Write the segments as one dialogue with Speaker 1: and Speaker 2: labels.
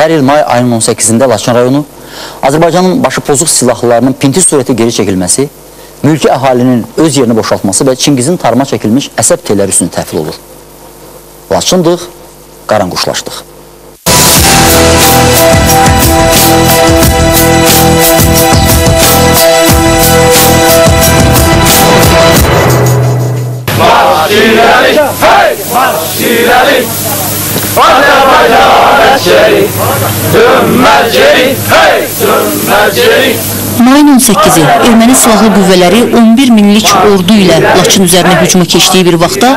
Speaker 1: Hər il may ayının 18-də Laçın rayonu Azərbaycanın başı pozuq silahlılarının pinti surəti geri çəkilməsi, mülki əhalinin öz yerini boşaltması və Çingizin tarıma çəkilmiş əsəb telləri üstünü təhvil olur. Laçındıq, qaranquşlaşdıq.
Speaker 2: Marş ileri, hey! Marş ileri! Azərbaycan əsgəri, dönməcəri, hey! Dönməcəri!
Speaker 3: Mayın 18-i erməni silahlı qüvvələri 11 minlik ordu ilə Laçın üzərinə hücuma keçdiyi bir vaxtda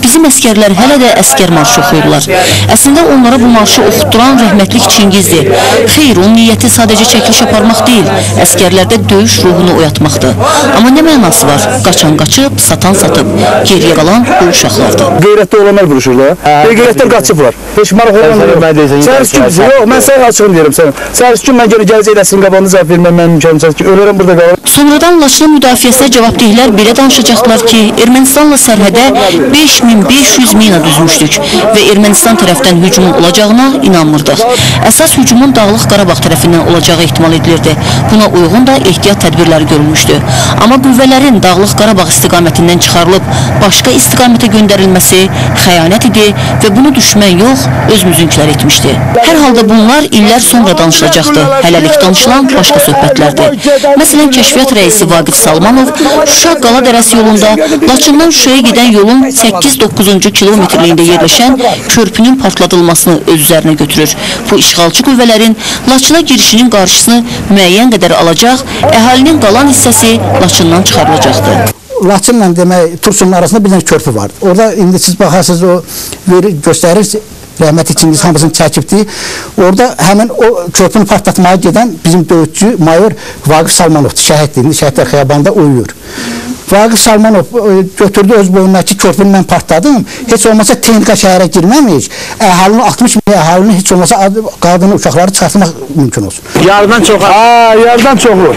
Speaker 3: bizim əskərlər hələ də əskər marşı oxuyurlar. Əslində onlara bu marşı oxuturan rəhmətlik Çingizdir. Xeyr, onun niyyəti sadəcə çəkiliş aparmaq deyil, əskərlərdə döyüş ruhunu oyatmaqdır. Amma nə mənası var? Qaçan qaçıb, satan satıb, geriyə qalan bu uşaqlardır.
Speaker 4: Qeyrətli olanlar vuruşur da. Qeyrətlər qaçıblar. Heç maraq olanlar. Səhər gün bizi, yox, mən səhər açığım deyirəm sənə. Səhər gün mən gələcək nəslin qabağını zəf verməm, mənim imkanım ki, ölürəm burada qalır.
Speaker 3: Sonradan Laçının müdafiəsinə cavabdehlər belə danışacaqlar ki, Ermənistanla sərhədə 5500 mina düzmüşdük və Ermənistan tərəfdən hücumun olacağına inanmırdıq. Əsas hücumun Dağlıq Qarabağ tərəfindən olacağı ehtimal edilirdi. Buna uyğun da ehtiyat tədbirləri görülmüşdü. Amma qüvvələrin Dağlıq Qarabağ istiqamətindən çıxarılıb başqa istiqamətə göndərilməsi xəyanət idi və bunu düşmən yox, öz müzünkülər etmişdi. Hər halda bunlar illər sonra danışılacaqdı. Hələlik danışılan başqa söhbətlərdir. Məsələn, Kəşfiyyat rəisi Vaqif Salmanov Şuşa-Qala dərəsi yolunda Laçından Şuşaya gedən yolun 8-9-cu kilometrliyində yerləşən körpünün partladılmasını öz üzərinə götürür. Bu işğalçı qüvvələrin Laçına girişinin qarşısını müəyyən qədər alacaq, əhalinin qalan hissəsi Laçından çıxarılacaqdır.
Speaker 5: Laçınla demək, Tursunun arasında bir dənə körpü var. Orada indi siz baxarsınız, o göstərir, rəhmətli Çingiz hamısını çəkibdi. Orada həmin o körpünü partlatmaya gedən bizim döyüşçü mayor Vaqif Salmanovdur, şəhiddir. Şəhidlər xiyabanında uyuyur. Vaqif Salmanov götürdü öz boyundakı körpünü mən partladım. Heç olmasa Texnika şəhərə girməmiş, əhalinin 60 min əhalinin heç olmasa qadını, uşaqları çıxartmaq mümkün olsun.
Speaker 4: Yardan çox. Yardan çoxu.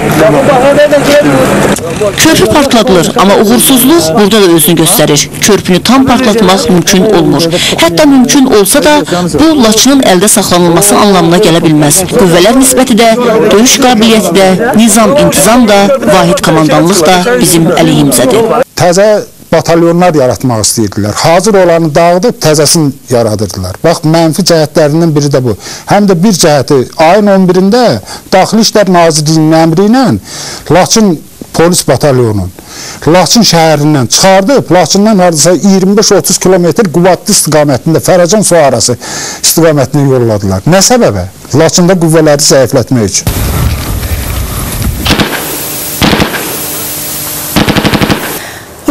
Speaker 3: Körpü partladılır, amma uğursuzluq burada da özünü göstərir. Körpünü tam partlatmaq mümkün olmur. Hətta mümkün olsa da bu Laçının əldə saxlanılması anlamına gələ bilməz. Qüvvələr nisbəti də, döyüş qabiliyyəti də, nizam, intizam da, vahid komandanlıq da bizim əleyhimizədir.
Speaker 6: Təzə batalyonlar yaratmaq istəyirdilər. Hazır olanı dağıdıb təzəsini yaradırdılar. Bax, mənfi cəhətlərindən biri də bu. Həm də bir cəhəti ayın 11-də Daxili İşlər Nazirliyinin əmri ilə Laçın polis batalyonunun Laçın şəhərindən çıxardıb, Laçından hardasa 25-30 kilometr Qubadlı istiqamətində Fəracan su arası istiqamətini yolladılar. Nə səbəbə? Laçında qüvvələri zəiflətmək üçün.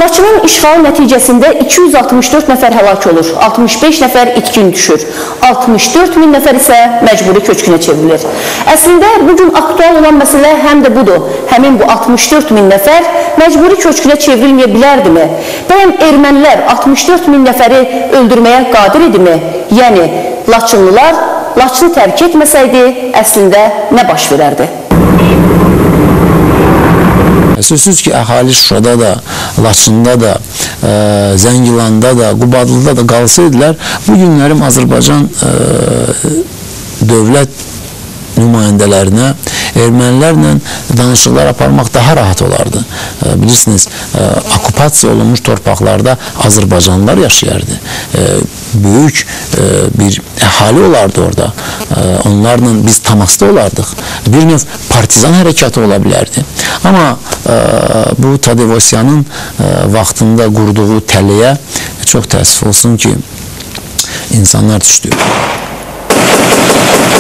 Speaker 3: Laçının işğalı nəticəsində 264 nəfər həlak olur, 65 nəfər itkin düşür, 64 min nəfər isə məcburi köçkünə çevrilir. Əslində, bugün aktual olan məsələ həm də budur. Həmin bu 64 min nəfər məcburi köçkünə çevrilməyə bilərdimi? Bəyəm ermənilər 64 min nəfəri öldürməyə qadir idimi? Yəni, Laçınlılar Laçını tərk etməsəydi, əslində nə baş verərdi?
Speaker 7: Sözsüz ki, əhali Şuşada da, Laçında da, Zəngilanda da, Qubadlıda da qalsaydılar, bu günlərim Azərbaycan dövlət nümayəndələrinə ermənilərlə danışıqlar aparmaq daha rahat olardı. Bilirsiniz, okupasiya olunmuş torpaqlarda Azərbaycanlılar yaşayardı. Böyük bir əhali olardı orada. Onlarla biz təmasda olardıq. Bir növ partizan hərəkatı ola bilərdi. Amma bu Tadevosyanın vaxtında qurduğu tələyə çox təəssüf olsun ki, insanlar düşdü.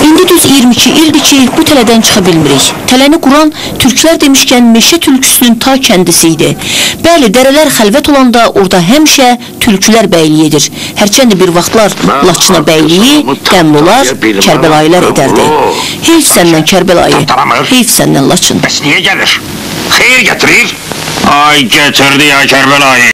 Speaker 3: İndi düz 22 ildir ki, bu tələdən çıxa bilmirik. Tələni quran türklər demişkən meşə tülküsünün ta kəndisi idi. Bəli, dərələr xəlvət olanda orada həmişə tülkülər bəyliyi edir. Hərçəndə bir vaxtlar Laçına bəyliyi qəmlular, Kərbəlayilər edərdi. Heyf səndən Kərbəlayı, heyf səndən Laçın.
Speaker 2: Bəs niyə gəlir? Xeyir gətirir? Ay, gətirdi ya Kərbəlayı.